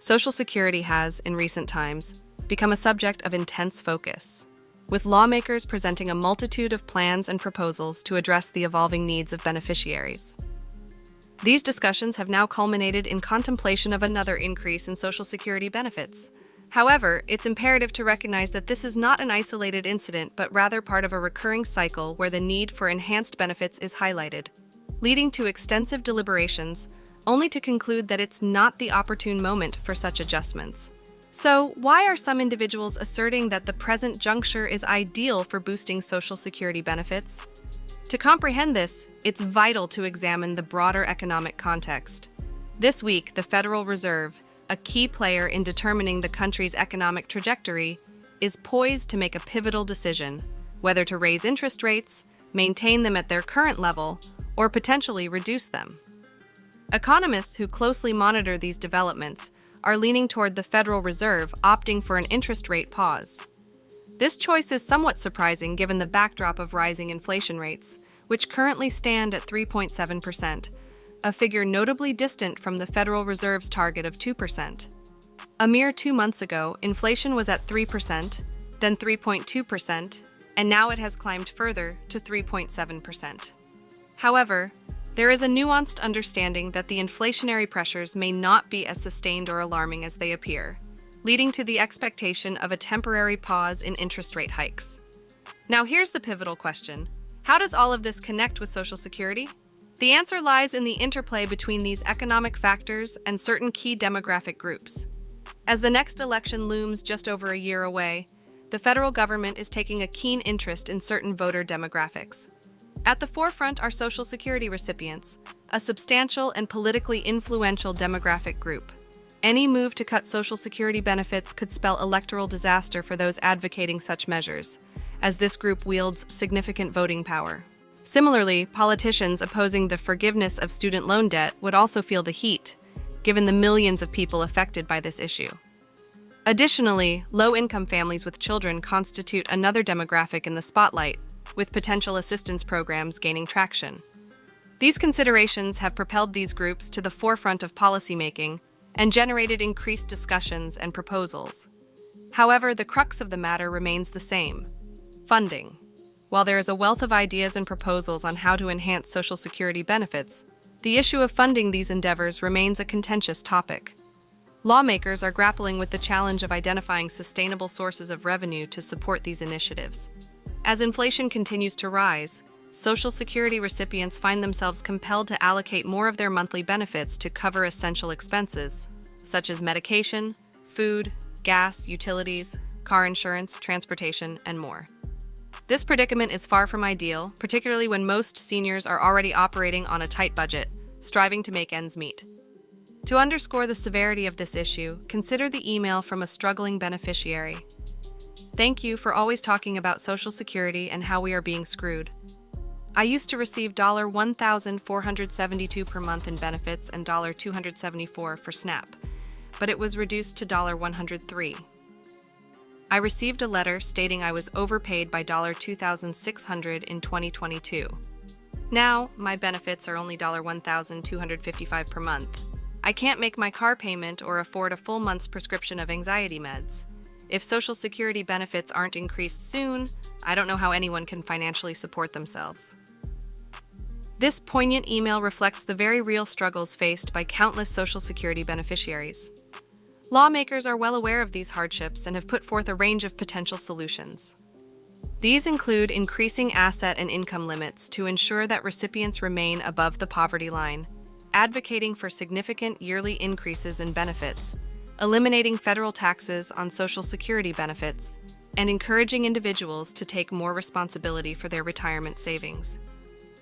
Social Security has, in recent times, become a subject of intense focus, with lawmakers presenting a multitude of plans and proposals to address the evolving needs of beneficiaries. These discussions have now culminated in contemplation of another increase in Social Security benefits. However, it's imperative to recognize that this is not an isolated incident, but rather part of a recurring cycle where the need for enhanced benefits is highlighted, leading to extensive deliberations, only to conclude that it's not the opportune moment for such adjustments. So, why are some individuals asserting that the present juncture is ideal for boosting Social Security benefits? To comprehend this, it's vital to examine the broader economic context. This week, the Federal Reserve, a key player in determining the country's economic trajectory, is poised to make a pivotal decision, whether to raise interest rates, maintain them at their current level, or potentially reduce them. Economists who closely monitor these developments are leaning toward the Federal Reserve opting for an interest rate pause. This choice is somewhat surprising given the backdrop of rising inflation rates, which currently stand at 3.7%, a figure notably distant from the Federal Reserve's target of 2%. A mere 2 months ago, inflation was at 3%, then 3.2%, and now it has climbed further to 3.7%. However, there is a nuanced understanding that the inflationary pressures may not be as sustained or alarming as they appear, leading to the expectation of a temporary pause in interest rate hikes. Now here's the pivotal question. How does all of this connect with Social Security? The answer lies in the interplay between these economic factors and certain key demographic groups. As the next election looms just over a year away, the federal government is taking a keen interest in certain voter demographics. At the forefront are Social Security recipients, a substantial and politically influential demographic group. Any move to cut Social Security benefits could spell electoral disaster for those advocating such measures, as this group wields significant voting power. Similarly, politicians opposing the forgiveness of student loan debt would also feel the heat, given the millions of people affected by this issue. Additionally, low-income families with children constitute another demographic in the spotlight, with potential assistance programs gaining traction. These considerations have propelled these groups to the forefront of policymaking and generated increased discussions and proposals. However, the crux of the matter remains the same: funding. While there is a wealth of ideas and proposals on how to enhance Social Security benefits, the issue of funding these endeavors remains a contentious topic. Lawmakers are grappling with the challenge of identifying sustainable sources of revenue to support these initiatives. As inflation continues to rise, Social Security recipients find themselves compelled to allocate more of their monthly benefits to cover essential expenses, such as medication, food, gas, utilities, car insurance, transportation, and more. This predicament is far from ideal, particularly when most seniors are already operating on a tight budget, striving to make ends meet. To underscore the severity of this issue, consider the email from a struggling beneficiary. Thank you for always talking about Social Security and how we are being screwed. I used to receive $1,472 per month in benefits and $274 for SNAP, but it was reduced to $103. I received a letter stating I was overpaid by $2,600 in 2022. Now, my benefits are only $1,255 per month. I can't make my car payment or afford a full month's prescription of anxiety meds. If Social Security benefits aren't increased soon, I don't know how anyone can financially support themselves. This poignant email reflects the very real struggles faced by countless Social Security beneficiaries. Lawmakers are well aware of these hardships and have put forth a range of potential solutions. These include increasing asset and income limits to ensure that recipients remain above the poverty line, advocating for significant yearly increases in benefits, eliminating federal taxes on Social Security benefits, and encouraging individuals to take more responsibility for their retirement savings.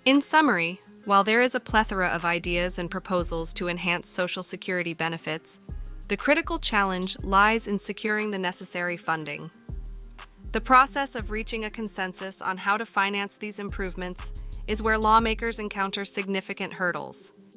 In summary, while there is a plethora of ideas and proposals to enhance Social Security benefits, the critical challenge lies in securing the necessary funding. The process of reaching a consensus on how to finance these improvements is where lawmakers encounter significant hurdles.